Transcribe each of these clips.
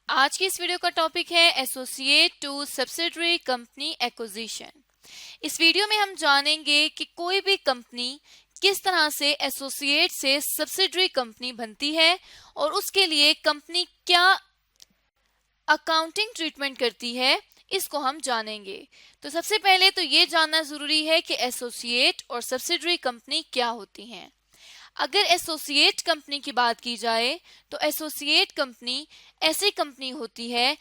आज की इस वीडियो का टॉपिक है associate to subsidiary company acquisition. इस वीडियो में हम जानेंगे कि कोई भी कंपनी किस तरह से एसोसिएट से सब्सिडरी कंपनी बनती है और उसके लिए कंपनी क्या अकाउंटिंग ट्रीटमेंट करती है, इसको हम जानेंगे। तो सबसे पहले तो ये जानना जरूरी है कि एसोसिएट और सब्सिडरी कंपनी क्या होती हैं। अगर एसोसिएट कंपनी की बात की जाए तो एसोसिएट कंपनी ऐसी कंपनी होती है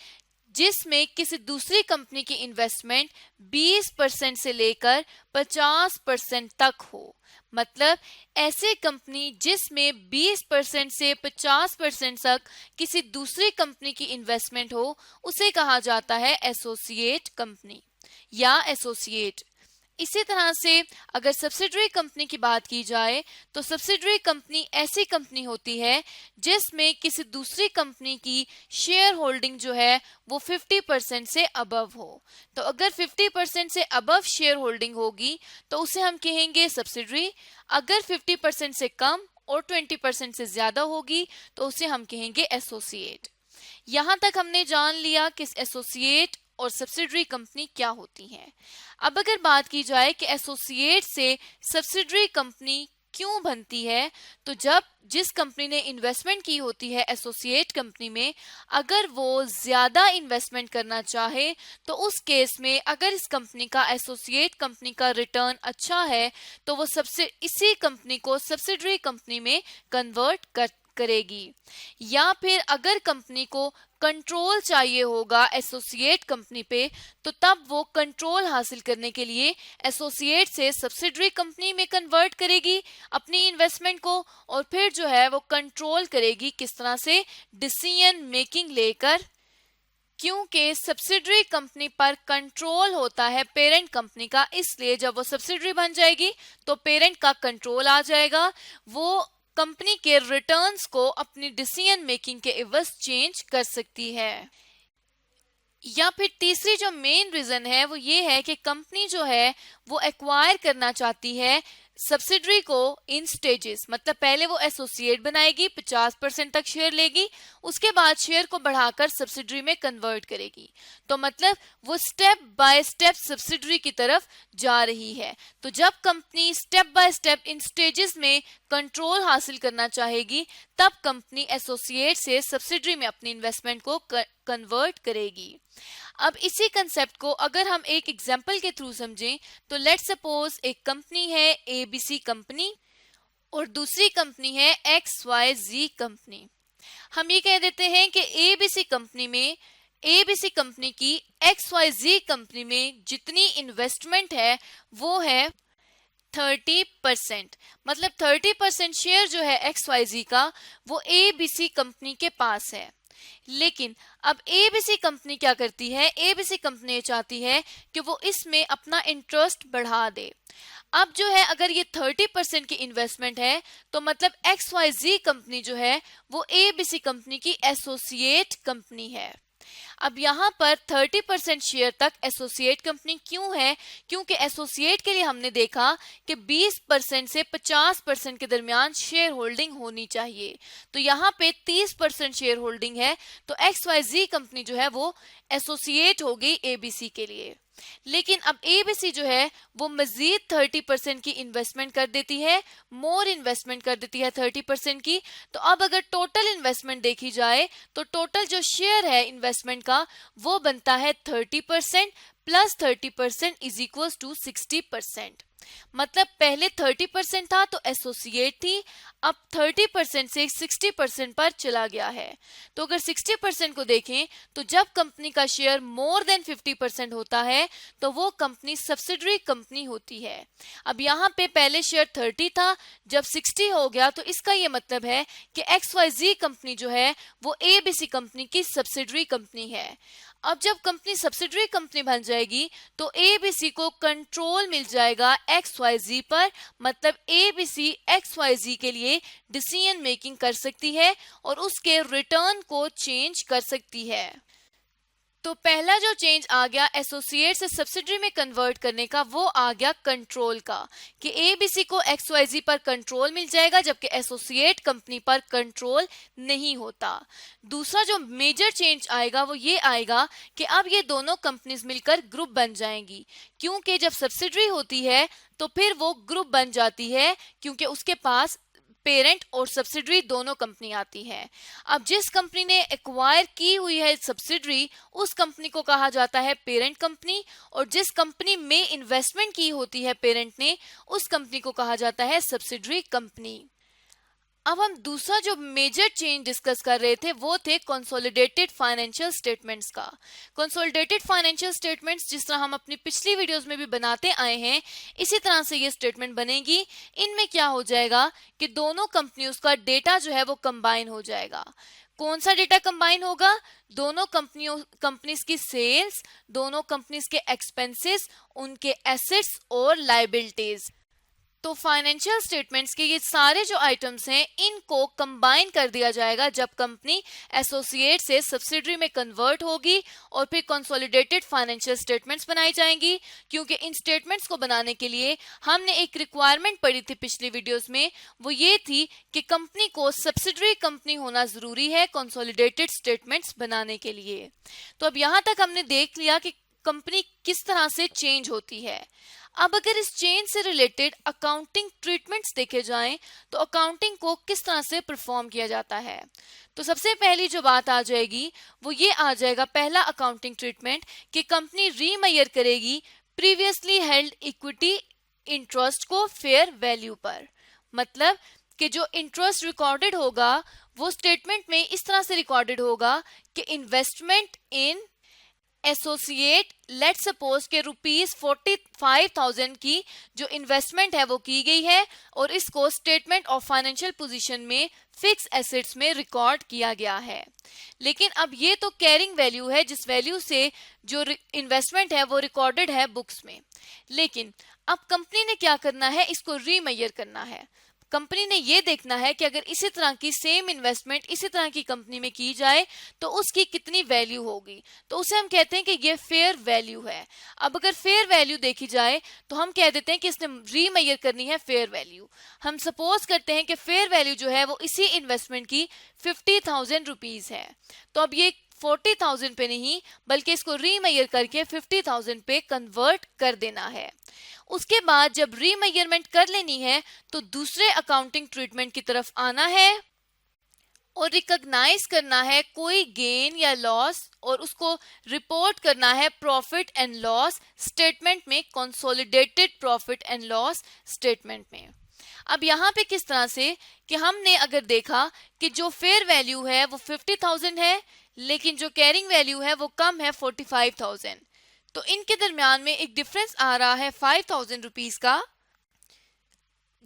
जिसमें किसी दूसरी कंपनी की इन्वेस्टमेंट 20% से लेकर 50% तक हो। मतलब ऐसे कंपनी जिसमें 20% से 50% तक किसी दूसरी कंपनी की इन्वेस्टमेंट हो, उसे कहा जाता है एसोसिएट कंपनी या एसोसिएट। इसी तरह से अगर सब्सिडरी कंपनी की बात की जाए तो सब्सिडरी कंपनी ऐसी कंपनी होती है जिसमें किसी दूसरी कंपनी की शेयर होल्डिंग जो है वो 50% से अबव हो। तो अगर 50% से अबव शेयर होल्डिंग होगी तो उसे हम कहेंगे सब्सिडरी। अगर 50% से कम और 20% से ज्यादा होगी तो उसे हम कहेंगे एसोसिएट। यहां तक हमने जान लिया कि एसोसिएट और सब्सिडरी कंपनी क्या होती हैं। अब अगर बात की जाए कि एसोसिएट से सब्सिडरी कंपनी क्यों बनती है, तो जब जिस कंपनी ने इन्वेस्टमेंट की होती है एसोसिएट कंपनी में, अगर वो ज्यादा इन्वेस्टमेंट करना चाहे तो उस केस में अगर इस कंपनी का एसोसिएट कंपनी का रिटर्न अच्छा है तो वो सबसे इसी कंपनी को सब्सिडरी कंपनी में कन्वर्ट करेगी। या फिर अगर कंपनी को कंट्रोल चाहिए होगा एसोसिएट कंपनी पे, तो तब वो कंट्रोल हासिल करने के लिए एसोसिएट से सब्सिडरी कंपनी में कन्वर्ट करेगी अपनी इन्वेस्टमेंट को, और फिर जो है वो कंट्रोल करेगी किस तरह से, डिसीजन मेकिंग लेकर। क्योंकि सब्सिडरी कंपनी पर कंट्रोल होता है पेरेंट कंपनी का, इसलिए जब वो सब्सिडरी बन जाएगी तो पेरेंट का कंट्रोल आ जाएगा। वो कंपनी के रिटर्न्स को अपनी डिसीजन मेकिंग के इवज चेंज कर सकती है। या फिर तीसरी जो मेन रीजन है वो ये है कि कंपनी जो है वो एक्वायर करना चाहती है सब्सिडरी को इन स्टेजेस। मतलब पहले वो एसोसिएट बनाएगी, 50% तक शेयर लेगी, उसके बाद शेयर को बढ़ाकर सब्सिडरी में कन्वर्ट करेगी। तो मतलब वो स्टेप बाय स्टेप सब्सिडरी की तरफ जा रही है। तो जब company step by step in stages में कंट्रोल हासिल करना चाहेगी तब कंपनी एसोसिएट से सब्सिडरी में अपनी इन्वेस्टमेंट को कन्वर्ट करेगी। अब इसी कंसेप्ट को अगर हम एक एग्जांपल के थ्रू समझें तो लेट्स सपोज एक कंपनी है एबीसी कंपनी और दूसरी कंपनी है XYZ कंपनी। हम ये कह देते हैं कि एबीसी कंपनी की XYZ कंपनी में जितनी इन्वेस्टमेंट है वो है 30%। मतलब 30% शेयर जो है XYZ का वो एबीसी कंपनी के पास है। लेकिन अब एबीसी कंपनी क्या करती है, एबीसी कंपनी चाहती है कि वो इसमें अपना इंटरेस्ट बढ़ा दे। अब जो है अगर ये 30% की इन्वेस्टमेंट है तो मतलब XYZ कंपनी जो है वो एबीसी कंपनी की एसोसिएट कंपनी है। अब यहाँ पर 30% शेयर तक एसोसिएट कंपनी क्यों है, क्योंकि एसोसिएट के लिए हमने देखा कि 20% से 50% के दरमियान शेयर होल्डिंग होनी चाहिए। तो यहाँ पे 30% शेयर होल्डिंग है, तो XYZ कंपनी जो है वो एसोसिएट हो गई एबीसी के लिए। लेकिन अब एबीसी जो है वो मजीद 30% की इन्वेस्टमेंट कर देती है, मोर इन्वेस्टमेंट कर देती है 30% की। तो अब अगर टोटल इन्वेस्टमेंट देखी जाए तो टोटल जो शेयर है इन्वेस्टमेंट का वो बनता है 30% प्लस 30% इज इक्वल टू 60%। मतलब पहले 30% था तो एसोसिएट थी, अब 30% से 60% पर चला गया है। तो अगर 60% को देखें तो जब कंपनी का शेयर मोर देन 50% होता है तो वो कंपनी सब्सिडरी कंपनी होती है। अब यहाँ पे पहले शेयर 30 था, जब 60 हो गया तो इसका ये मतलब है कि XYZ कंपनी जो है वो एबीसी कंपनी की सब्सिडरी कंपनी है। अब जब कंपनी सब्सिडरी कंपनी बन जाएगी तो एबीसी को कंट्रोल मिल जाएगा XYZ पर। मतलब एबीसी XYZ के लिए डिसीजन मेकिंग कर सकती है और उसके रिटर्न को चेंज कर सकती है। तो पहला जो चेंज आ गया एसोसिएट से सब्सिडरी में कन्वर्ट करने का, वो आ गया कंट्रोल का, कि एबीसी को एक्सवाईजी पर कंट्रोल मिल जाएगा जबकि एसोसिएट कंपनी पर कंट्रोल नहीं होता। दूसरा जो मेजर चेंज आएगा वो ये आएगा कि अब ये दोनों कंपनीज मिलकर ग्रुप बन जाएंगी, क्योंकि जब सब्सिडरी होती है तो फिर वो ग्रुप बन जाती है, क्योंकि उसके पास पेरेंट और सब्सिडरी दोनों कंपनी आती है। अब जिस कंपनी ने एक्वायर की हुई है सब्सिडरी, उस कंपनी को कहा जाता है पेरेंट कंपनी, और जिस कंपनी में इन्वेस्टमेंट की होती है पेरेंट ने, उस कंपनी को कहा जाता है सब्सिडरी कंपनी। अब हम दूसरा जो मेजर चेंज डिस्कस कर रहे थे वो थे कंसोलिडेटेड फाइनेंशियल स्टेटमेंट्स का। कंसोलिडेटेड फाइनेंशियल स्टेटमेंट्स जिस तरह हम अपनी पिछली वीडियोस में भी बनाते आए हैं, इसी तरह से ये स्टेटमेंट बनेगी। इनमें क्या हो जाएगा कि दोनों कंपनियों का डेटा जो है वो कंबाइन हो जाएगा। कौन सा डेटा कंबाइन होगा? दोनों कंपनीज की सेल्स, दोनों कंपनीज के एक्सपेंसेस, उनके एसेट्स और लायबिलिटीज। तो फाइनेंशियल स्टेटमेंट्स के ये सारे जो आइटम्स हैं, इनको कंबाइन कर दिया जाएगा जब कंपनी एसोसिएट से सब्सिडरी में कन्वर्ट होगी, और फिर कंसोलिडेटेड फाइनेंशियल स्टेटमेंट्स बनाई जाएंगी। क्योंकि इन स्टेटमेंट्स को बनाने के लिए हमने एक रिक्वायरमेंट पढ़ी थी पिछली वीडियोस में, वो ये थी कि कंपनी को सब्सिडरी कंपनी होना जरूरी है कंसोलिडेटेड स्टेटमेंट्स बनाने के लिए। तो अब यहाँ तक हमने देख लिया कि कंपनी किस तरह से चेंज होती है। अब अगर इस चेंज से रिलेटेड अकाउंटिंग ट्रीटमेंट्स देखे जाएं, तो अकाउंटिंग को किस तरह से परफॉर्म किया जाता है। तो सबसे पहली जो बात आ जाएगी वो ये आ जाएगा, पहला अकाउंटिंग ट्रीटमेंट, कि कंपनी रीमेजर करेगी प्रीवियसली हेल्ड इक्विटी इंटरेस्ट को फेयर वैल्यू पर। मतलब कि जो इंटरेस्ट रिकॉर्डेड होगा वो स्टेटमेंट में इस तरह से रिकॉर्डेड होगा कि इन्वेस्टमेंट इन एसोसिएट, लेट सपोज के ₹45,000 की जो इन्वेस्टमेंट है वो की गई है, और इसको स्टेटमेंट ऑफ फाइनेंशियल पोजीशन में फिक्स एसेट्स में रिकॉर्ड किया गया है। लेकिन अब ये तो कैरिंग वैल्यू है, जिस वैल्यू से जो इन्वेस्टमेंट है वो रिकॉर्डेड है बुक्स में। लेकिन अब कंपनी ने क्या करना है, इसको रीमेजर करना है। कंपनी ने ये देखना है कि अगर इसी तरह की सेम इन्वेस्टमेंट इसी तरह की कंपनी में की जाए तो उसकी कितनी वैल्यू होगी। तो उसे हम कहते हैं कि ये फेयर वैल्यू है। अब अगर फेयर वैल्यू देखी जाए तो हम कह देते हैं कि इसने रीमेजर करनी है फेयर वैल्यू। हम सपोज करते हैं कि फेयर वैल्यू जो है वो इसी इन्वेस्टमेंट की 50,000 रुपीज है। तो अब ये 40,000 पे नहीं बल्कि इसको रीमेजर करके 50,000 पे कन्वर्ट कर देना है। उसके बाद जब रीमेजरमेंट कर लेनी है तो दूसरे अकाउंटिंग ट्रीटमेंट की तरफ आना है और रिकॉग्नाइज करना है कोई गेन या लॉस, और उसको रिपोर्ट करना है प्रॉफिट एंड लॉस स्टेटमेंट में, consolidated profit and loss statement में। अब यहाँ पे किस तरह से कि हमने अगर देखा कि जो फेयर वैल्यू है वो 50,000 है, लेकिन जो कैरिंग वैल्यू है वो कम है 45,000, तो इनके दरमियान में एक डिफरेंस आ रहा है 5,000 रुपीज का,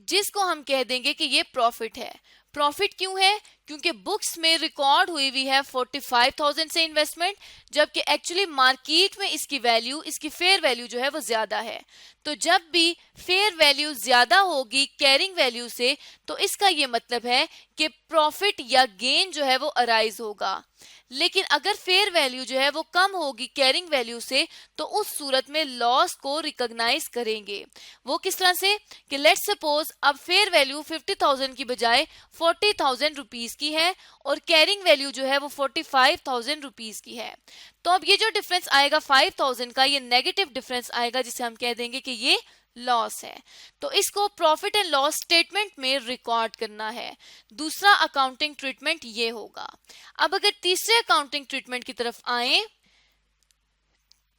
जिसको हम कह देंगे कि ये प्रॉफिट है। प्रॉफिट क्यों है? क्योंकि बुक्स में रिकॉर्ड हुई है 45,000 से इन्वेस्टमेंट, जबकि एक्चुअली मार्केट में इसकी वैल्यू, इसकी फेयर वैल्यू जो है वो ज्यादा है। तो जब भी फेयर वैल्यू ज्यादा होगी कैरिंग वैल्यू से, तो इसका ये मतलब है कि प्रॉफिट या गेन जो है वो अराइज होगा। लेकिन अगर फेयर वैल्यू जो है वो कम होगी कैरिंग वैल्यू से, तो उस सूरत में लॉस को रिकॉग्नाइज करेंगे। वो किस तरह से कि लेट्स सपोज अब फेयर वैल्यू 50,000 की बजाय 40,000 रुपीज की है और कैरिंग वैल्यू जो है वो 45,000 रुपीज की है। तो अब ये जो डिफरेंस आएगा 5,000 का, ये नेगेटिव डिफरेंस आएगा, जिसे हम कह देंगे कि ये लॉस है। तो इसको प्रॉफिट एंड लॉस स्टेटमेंट में रिकॉर्ड करना है। दूसरा अकाउंटिंग ट्रीटमेंट ये होगा। अब अगर तीसरे अकाउंटिंग ट्रीटमेंट की तरफ आए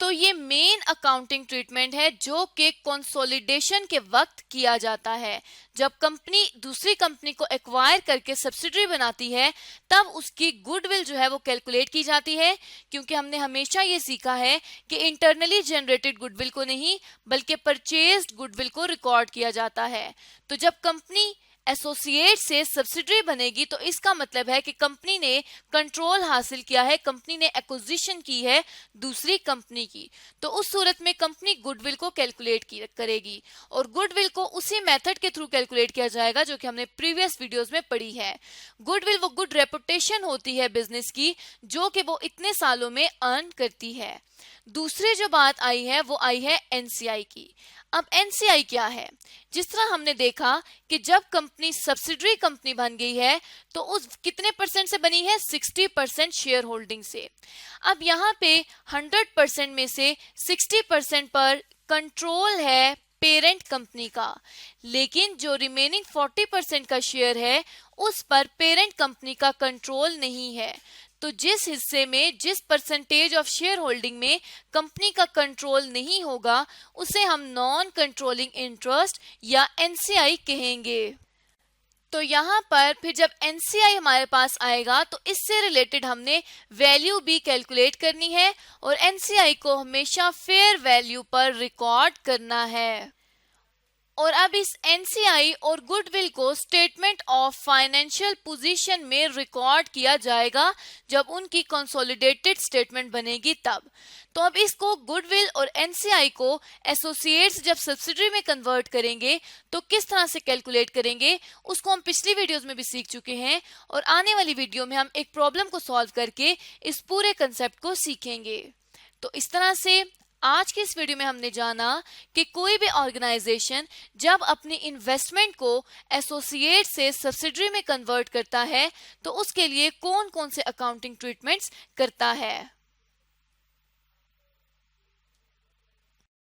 तो ये मेन अकाउंटिंग ट्रीटमेंट है जो कि कंसोलिडेशन के वक्त किया जाता है। जब कंपनी दूसरी कंपनी को एक्वायर करके सब्सिडरी बनाती है तब उसकी गुडविल जो है वो कैलकुलेट की जाती है, क्योंकि हमने हमेशा ये सीखा है कि इंटरनली जनरेटेड गुडविल को नहीं बल्कि परचेज्ड गुडविल को रिकॉर्ड किया जाता है। तो जब कंपनी एसोसिएट से सब्सिडरी बनेगी तो इसका मतलब है कि कंपनी ने कंट्रोल हासिल किया है, कंपनी ने एक्विजिशन की है दूसरी कंपनी की। तो उस सूरत में कंपनी गुडविल को कैलकुलेट करेगी और गुडविल को उसी मेथड के थ्रू कैलकुलेट किया जाएगा जो कि हमने प्रीवियस वीडियोस में पढ़ी है। गुडविल वो गुड रेपुटेशन होती है बिजनेस की जो कि वो इतने सालों में अर्न करती है। दूसरी जो बात आई है वो आई है एनसीआई की। अब एनसीआई क्या है? जिस तरह हमने देखा कि जब कंपनी सब्सिडरी कंपनी बन गई है तो उस कितने परसेंट से बनी है? 60% शेयर होल्डिंग से। अब यहाँ पे 100% में से 60% पर कंट्रोल है पेरेंट कंपनी का, लेकिन जो रिमेनिंग 40% का शेयर है उस पर पेरेंट कंपनी का कंट्रोल नहीं है। तो जिस हिस्से में, जिस परसेंटेज ऑफ शेयर होल्डिंग में कंपनी का कंट्रोल नहीं होगा उसे हम नॉन कंट्रोलिंग इंटरेस्ट या एनसीआई कहेंगे। तो यहाँ पर फिर जब एनसीआई हमारे पास आएगा तो इससे रिलेटेड हमने वैल्यू भी कैलकुलेट करनी है और एनसीआई को हमेशा फेयर वैल्यू पर रिकॉर्ड करना है। और अब इस एनसीआई और गुडविल को स्टेटमेंट ऑफ फाइनेंशियल पोजीशन में रिकॉर्ड किया जाएगा जब उनकी कंसोलिडेटेड स्टेटमेंट बनेगी तब। तो अब इसको गुडविल और एनसीआई को एसोसिएट्स जब सब्सिडरी में कन्वर्ट करेंगे तो किस तरह से कैलकुलेट करेंगे उसको हम पिछली वीडियोस में भी सीख चुके हैं और आने वाली वीडियो में हम एक प्रॉब्लम को सॉल्व करके इस पूरे कंसेप्ट को सीखेंगे। तो इस तरह से आज की इस वीडियो में हमने जाना कि कोई भी ऑर्गेनाइजेशन जब अपनी इन्वेस्टमेंट को एसोसिएट से सब्सिडरी में कन्वर्ट करता है तो उसके लिए कौन कौन से अकाउंटिंग ट्रीटमेंट्स करता है।